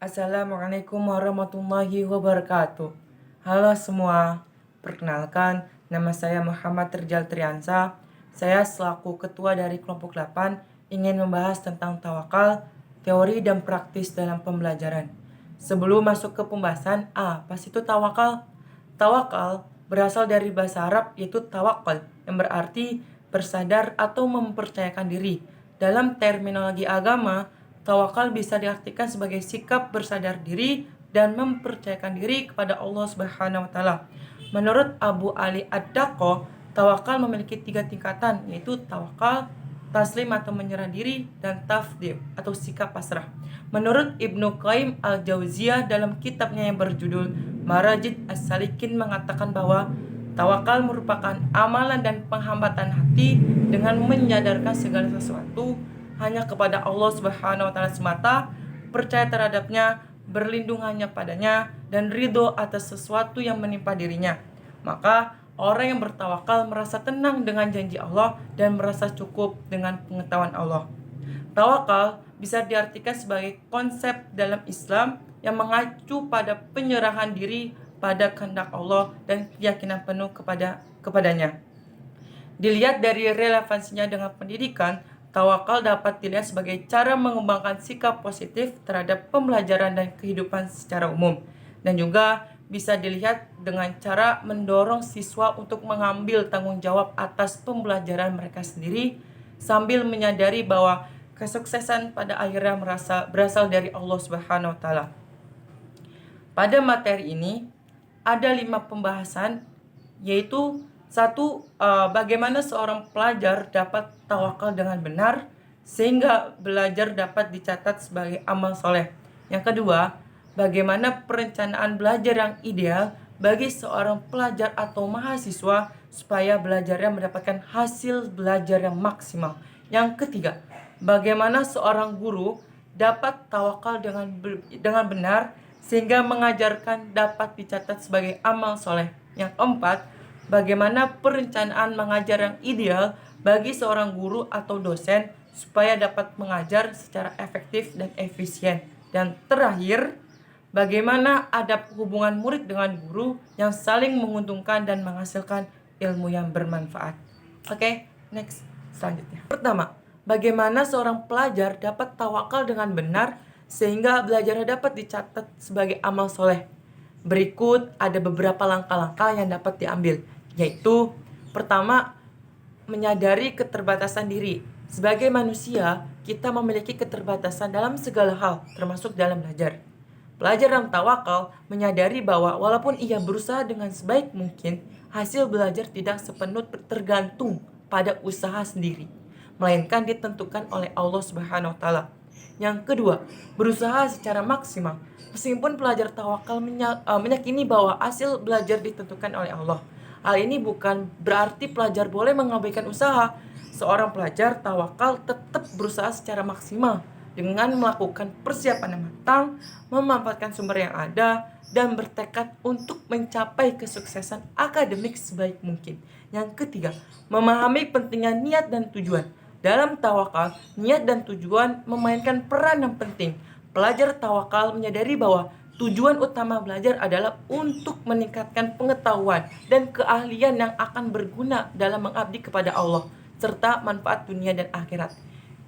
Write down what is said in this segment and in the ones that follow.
Assalamualaikum warahmatullahi wabarakatuh. Halo semua, perkenalkan nama saya Muhammad Rizal Triansa. Saya selaku ketua dari kelompok 8 ingin membahas tentang tawakal, teori dan praktis dalam pembelajaran. Sebelum masuk ke pembahasan, apa sih itu tawakal? Tawakal berasal dari bahasa Arab yaitu tawakal yang berarti bersandar atau mempercayakan diri. Dalam terminologi agama, tawakal bisa diartikan sebagai sikap bersandar diri dan mempercayakan diri kepada Allah Subhanahu wa taala. Menurut Abu Ali Ad-Daqqo, tawakal memiliki 3 tingkatan, yaitu tawakal, taslim atau menyerah diri, dan tafdid atau sikap pasrah. Menurut Ibnu Qayyim al-Jauziyah dalam kitabnya yang berjudul Marajid As-Salikin mengatakan bahwa tawakal merupakan amalan dan penghambatan hati dengan menyadarkan segala sesuatu hanya kepada Allah Subhanahu wa taala semata, percaya terhadapnya, berlindung hanya padanya, dan ridho atas sesuatu yang menimpa dirinya. Maka orang yang bertawakal merasa tenang dengan janji Allah dan merasa cukup dengan pengetahuan Allah. Tawakal bisa diartikan sebagai konsep dalam Islam yang mengacu pada penyerahan diri pada kehendak Allah dan keyakinan penuh kepadanya. Dilihat dari relevansinya dengan pendidikan, tawakal dapat dilihat sebagai cara mengembangkan sikap positif terhadap pembelajaran dan kehidupan secara umum. Dan juga bisa dilihat dengan cara mendorong siswa untuk mengambil tanggung jawab atas pembelajaran mereka sendiri sambil menyadari bahwa kesuksesan pada akhirnya berasal dari Allah Subhanahu wa taala. Pada materi ini ada 5 pembahasan, yaitu 1. Bagaimana seorang pelajar dapat tawakal dengan benar sehingga belajar dapat dicatat sebagai amal soleh. Yang kedua, bagaimana perencanaan belajar yang ideal bagi seorang pelajar atau mahasiswa supaya belajarnya mendapatkan hasil belajar yang maksimal. Yang ketiga, bagaimana seorang guru dapat tawakal dengan benar sehingga mengajarkan dapat dicatat sebagai amal soleh. Yang keempat, bagaimana perencanaan mengajar yang ideal bagi seorang guru atau dosen supaya dapat mengajar secara efektif dan efisien. Dan terakhir, bagaimana adab hubungan murid dengan guru yang saling menguntungkan dan menghasilkan ilmu yang bermanfaat. Oke, next. Selanjutnya. Pertama, bagaimana seorang pelajar dapat tawakal dengan benar sehingga belajarnya dapat dicatat sebagai amal soleh. Berikut ada beberapa langkah-langkah yang dapat diambil, yaitu pertama, menyadari keterbatasan diri. Sebagai manusia, kita memiliki keterbatasan dalam segala hal, termasuk dalam belajar. Pelajar yang tawakal menyadari bahwa walaupun ia berusaha dengan sebaik mungkin, hasil belajar tidak sepenuh tergantung pada usaha sendiri, melainkan ditentukan oleh Allah Subhanahu wa taala. Yang kedua, berusaha secara maksimal. Meskipun pelajar tawakal meyakini bahwa hasil belajar ditentukan oleh Allah. Hal ini bukan berarti pelajar boleh mengabaikan usaha. Seorang pelajar tawakal tetap berusaha secara maksimal dengan melakukan persiapan yang matang, memanfaatkan sumber yang ada, dan bertekad untuk mencapai kesuksesan akademik sebaik mungkin. Yang ketiga, memahami pentingnya niat dan tujuan. Dalam tawakal, niat dan tujuan memainkan peran yang penting. Pelajar tawakal menyadari bahwa tujuan utama belajar adalah untuk meningkatkan pengetahuan dan keahlian yang akan berguna dalam mengabdi kepada Allah, serta manfaat dunia dan akhirat.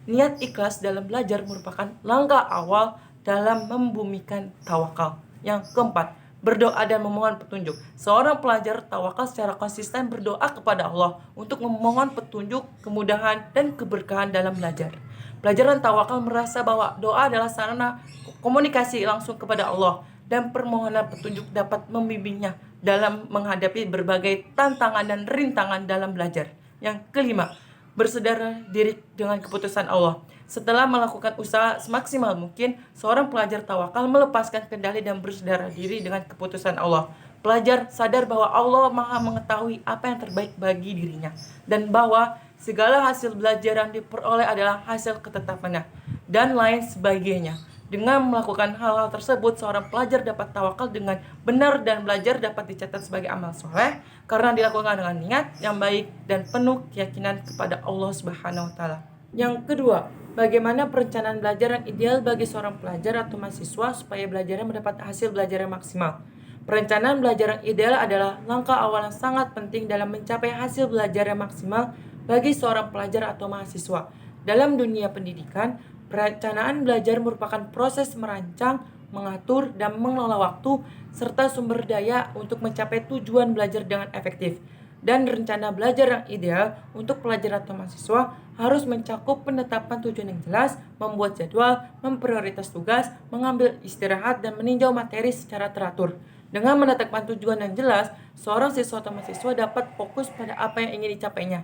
Niat ikhlas dalam belajar merupakan langkah awal dalam membumikan tawakal. Yang keempat, berdoa dan memohon petunjuk. Seorang pelajar tawakal secara konsisten berdoa kepada Allah untuk memohon petunjuk, kemudahan, dan keberkahan dalam belajar. Pelajaran tawakal merasa bahwa doa adalah sarana komunikasi langsung kepada Allah dan permohonan petunjuk dapat membimbingnya dalam menghadapi berbagai tantangan dan rintangan dalam belajar. Yang kelima, bersedar diri dengan keputusan Allah. Setelah melakukan usaha semaksimal mungkin, seorang pelajar tawakal melepaskan kendali dan bersedar diri dengan keputusan Allah. Pelajar sadar bahwa Allah Maha mengetahui apa yang terbaik bagi dirinya dan bahwa segala hasil belajar yang diperoleh adalah hasil ketetapannya dan lain sebagainya. Dengan melakukan hal-hal tersebut, seorang pelajar dapat tawakal dengan benar dan belajar dapat dicatat sebagai amal soleh karena dilakukan dengan niat yang baik dan penuh keyakinan kepada Allah Subhanahu wa taala. Yang kedua, Bagaimana perencanaan belajar yang ideal bagi seorang pelajar atau mahasiswa supaya belajarnya mendapat hasil belajar yang maksimal? Perencanaan belajar yang ideal adalah langkah awal yang sangat penting dalam mencapai hasil belajar yang maksimal bagi seorang pelajar atau mahasiswa. Dalam dunia pendidikan, perencanaan belajar merupakan proses merancang, mengatur, dan mengelola waktu serta sumber daya untuk mencapai tujuan belajar dengan efektif. Dan rencana belajar yang ideal untuk pelajar atau mahasiswa harus mencakup penetapan tujuan yang jelas, membuat jadwal, memprioritas tugas, mengambil istirahat, dan meninjau materi secara teratur. Dengan menetapkan tujuan yang jelas, seorang siswa atau mahasiswa dapat fokus pada apa yang ingin dicapainya.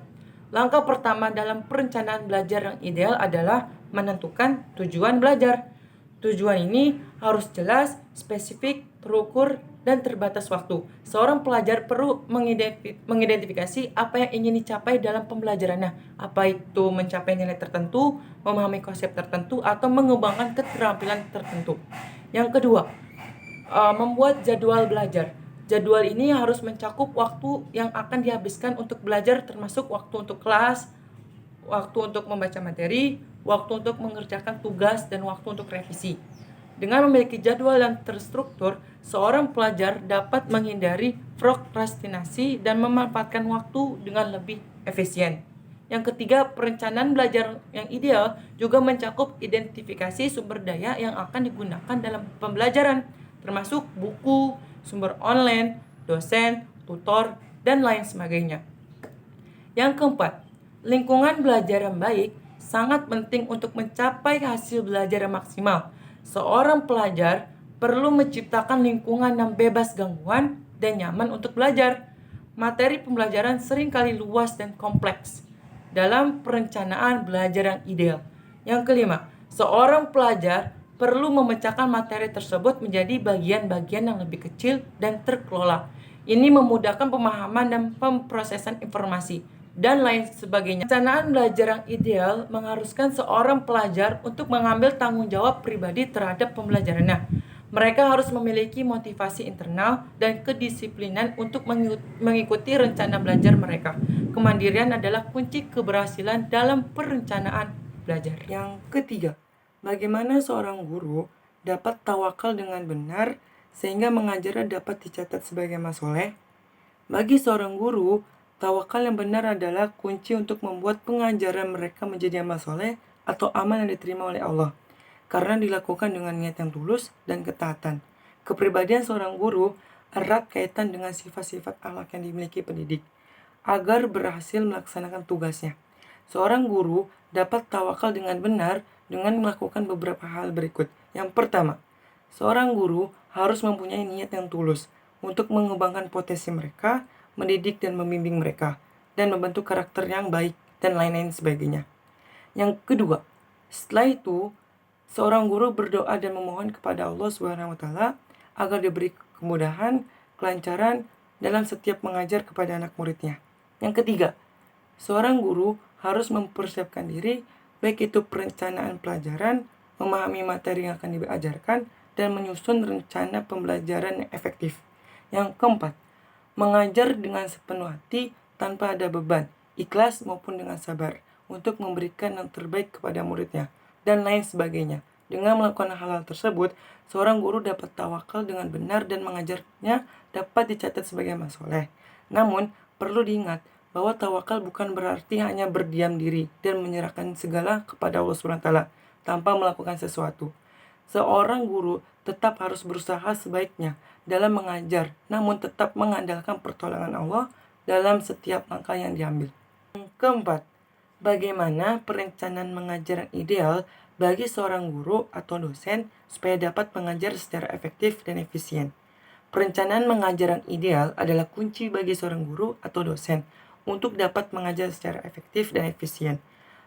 Langkah pertama dalam perencanaan belajar yang ideal adalah menentukan tujuan belajar. Tujuan ini harus jelas, spesifik, terukur, dan terbatas waktu. Seorang pelajar perlu mengidentifikasi apa yang ingin dicapai dalam pembelajarannya. Apa itu mencapai nilai tertentu, memahami konsep tertentu, atau mengembangkan keterampilan tertentu. Yang kedua, membuat jadwal belajar. Jadwal ini harus mencakup waktu yang akan dihabiskan untuk belajar, termasuk waktu untuk kelas, waktu untuk membaca materi, waktu untuk mengerjakan tugas, dan waktu untuk revisi. Dengan memiliki jadwal yang terstruktur, seorang pelajar dapat menghindari prokrastinasi dan memanfaatkan waktu dengan lebih efisien. Yang ketiga, perencanaan belajar yang ideal juga mencakup identifikasi sumber daya yang akan digunakan dalam pembelajaran, termasuk buku, sumber online, dosen, tutor, dan lain sebagainya. Yang keempat, lingkungan belajar yang baik sangat penting untuk mencapai hasil belajar yang maksimal. Seorang pelajar perlu menciptakan lingkungan yang bebas gangguan dan nyaman untuk belajar. Materi pembelajaran seringkali luas dan kompleks dalam perencanaan belajar yang ideal. Yang kelima, seorang pelajar perlu memecahkan materi tersebut menjadi bagian-bagian yang lebih kecil dan terkelola. Ini memudahkan pemahaman dan pemrosesan informasi dan lain sebagainya. Perencanaan belajar yang ideal mengharuskan seorang pelajar untuk mengambil tanggung jawab pribadi terhadap pembelajarannya. Mereka harus memiliki motivasi internal dan kedisiplinan untuk mengikuti rencana belajar mereka. Kemandirian adalah kunci keberhasilan dalam perencanaan belajar. Yang ketiga, bagaimana seorang guru dapat tawakal dengan benar sehingga mengajarnya dapat dicatat sebagai amal soleh? Bagi seorang guru, tawakal yang benar adalah kunci untuk membuat pengajaran mereka menjadi amal soleh atau amal yang diterima oleh Allah, karena dilakukan dengan niat yang tulus dan ketaatan. Kepribadian seorang guru erat kaitan dengan sifat-sifat akhlak yang dimiliki pendidik, agar berhasil melaksanakan tugasnya. Seorang guru dapat tawakal dengan benar dengan melakukan beberapa hal berikut. Yang pertama, seorang guru harus mempunyai niat yang tulus untuk mengembangkan potensi mereka, mendidik dan membimbing mereka, dan membentuk karakter yang baik, dan lain-lain sebagainya. Yang kedua, setelah itu, seorang guru berdoa dan memohon kepada Allah SWT agar diberi kemudahan, kelancaran dalam setiap mengajar kepada anak muridnya. Yang ketiga, seorang guru harus mempersiapkan diri, baik itu perencanaan pelajaran, memahami materi yang akan diajarkan, dan menyusun rencana pembelajaran yang efektif. Yang keempat, mengajar dengan sepenuh hati tanpa ada beban, ikhlas maupun dengan sabar, untuk memberikan yang terbaik kepada muridnya, dan lain sebagainya. Dengan melakukan hal-hal tersebut, seorang guru dapat tawakal dengan benar dan mengajarnya dapat dicatat sebagai amal soleh. Namun, perlu diingat bahwa tawakal bukan berarti hanya berdiam diri dan menyerahkan segala kepada Allah SWT tanpa melakukan sesuatu. Seorang guru tetap harus berusaha sebaiknya dalam mengajar, namun tetap mengandalkan pertolongan Allah dalam setiap langkah yang diambil. Yang keempat, bagaimana perencanaan mengajar yang ideal bagi seorang guru atau dosen supaya dapat mengajar secara efektif dan efisien. Perencanaan mengajar yang ideal adalah kunci bagi seorang guru atau dosen untuk dapat mengajar secara efektif dan efisien.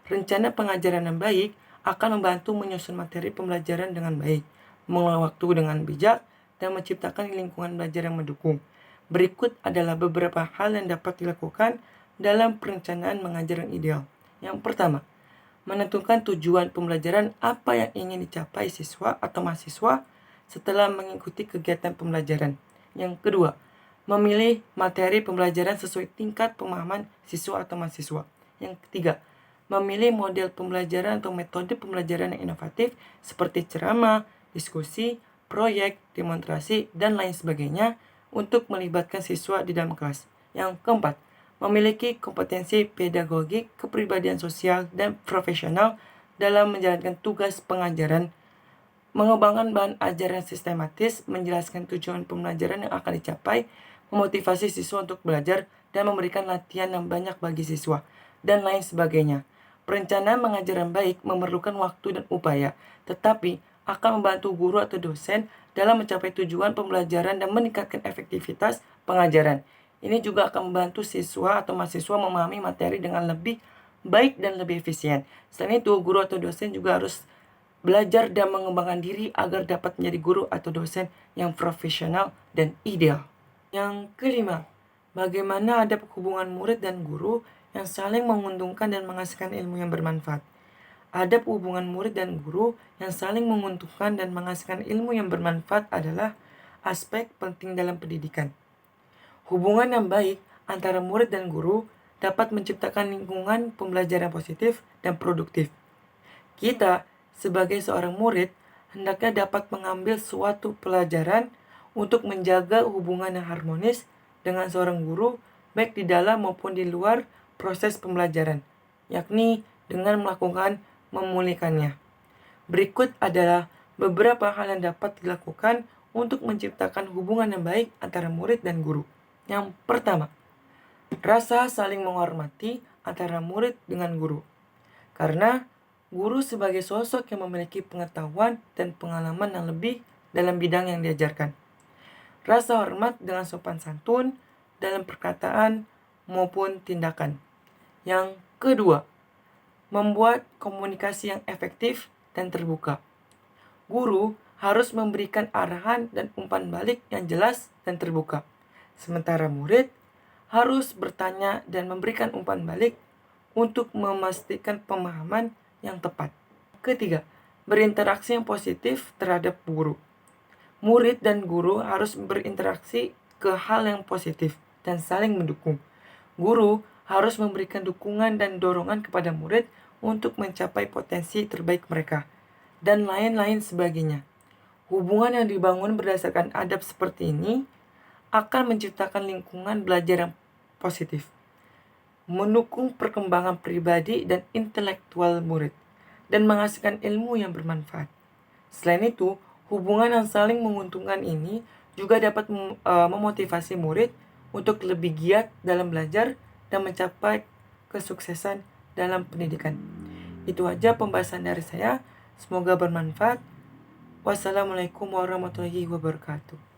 Rencana pengajaran yang baik akan membantu menyusun materi pembelajaran dengan baik, mengelola waktu dengan bijak, dan menciptakan lingkungan belajar yang mendukung. Berikut adalah beberapa hal yang dapat dilakukan dalam perencanaan mengajar yang ideal. Yang pertama, menentukan tujuan pembelajaran apa yang ingin dicapai siswa atau mahasiswa setelah mengikuti kegiatan pembelajaran. Yang kedua, memilih materi pembelajaran sesuai tingkat pemahaman siswa atau mahasiswa. Yang ketiga, memilih model pembelajaran atau metode pembelajaran yang inovatif seperti ceramah, diskusi, proyek, demonstrasi, dan lain sebagainya untuk melibatkan siswa di dalam kelas. Yang keempat, memiliki kompetensi pedagogik, kepribadian sosial, dan profesional dalam menjalankan tugas pengajaran, mengembangkan bahan ajar yang sistematis, menjelaskan tujuan pembelajaran yang akan dicapai, memotivasi siswa untuk belajar, dan memberikan latihan yang banyak bagi siswa, dan lain sebagainya. Perencanaan mengajar yang baik memerlukan waktu dan upaya, tetapi akan membantu guru atau dosen dalam mencapai tujuan pembelajaran dan meningkatkan efektivitas pengajaran. Ini juga akan membantu siswa atau mahasiswa memahami materi dengan lebih baik dan lebih efisien. Selain itu, guru atau dosen juga harus belajar dan mengembangkan diri agar dapat menjadi guru atau dosen yang profesional dan ideal. Yang kelima, bagaimana adab hubungan murid dan guru yang saling menguntungkan dan menghasilkan ilmu yang bermanfaat. Adab hubungan murid dan guru yang saling menguntungkan dan menghasilkan ilmu yang bermanfaat adalah aspek penting dalam pendidikan. Hubungan yang baik antara murid dan guru dapat menciptakan lingkungan pembelajaran positif dan produktif. Kita, sebagai seorang murid, hendaknya dapat mengambil suatu pelajaran untuk menjaga hubungan yang harmonis dengan seorang guru, baik di dalam maupun di luar proses pembelajaran, yakni dengan melakukan memulihkannya. Berikut adalah beberapa hal yang dapat dilakukan untuk menciptakan hubungan yang baik antara murid dan guru. Yang pertama, rasa saling menghormati antara murid dengan guru. Karena guru sebagai sosok yang memiliki pengetahuan dan pengalaman yang lebih dalam bidang yang diajarkan. Rasa hormat dengan sopan santun dalam perkataan maupun tindakan. Yang kedua, membuat komunikasi yang efektif dan terbuka. Guru harus memberikan arahan dan umpan balik yang jelas dan terbuka. Sementara murid harus bertanya dan memberikan umpan balik untuk memastikan pemahaman yang tepat. Ketiga, berinteraksi yang positif terhadap guru. Murid dan guru harus berinteraksi ke hal yang positif dan saling mendukung. Guru harus memberikan dukungan dan dorongan kepada murid untuk mencapai potensi terbaik mereka, dan lain-lain sebagainya. Hubungan yang dibangun berdasarkan adab seperti ini akan menciptakan lingkungan belajar yang positif, mendukung perkembangan pribadi dan intelektual murid, dan menghasilkan ilmu yang bermanfaat. Selain itu, hubungan yang saling menguntungkan ini juga dapat memotivasi murid untuk lebih giat dalam belajar dan mencapai kesuksesan dalam pendidikan. Itu aja pembahasan dari saya. Semoga bermanfaat. Wassalamualaikum warahmatullahi wabarakatuh.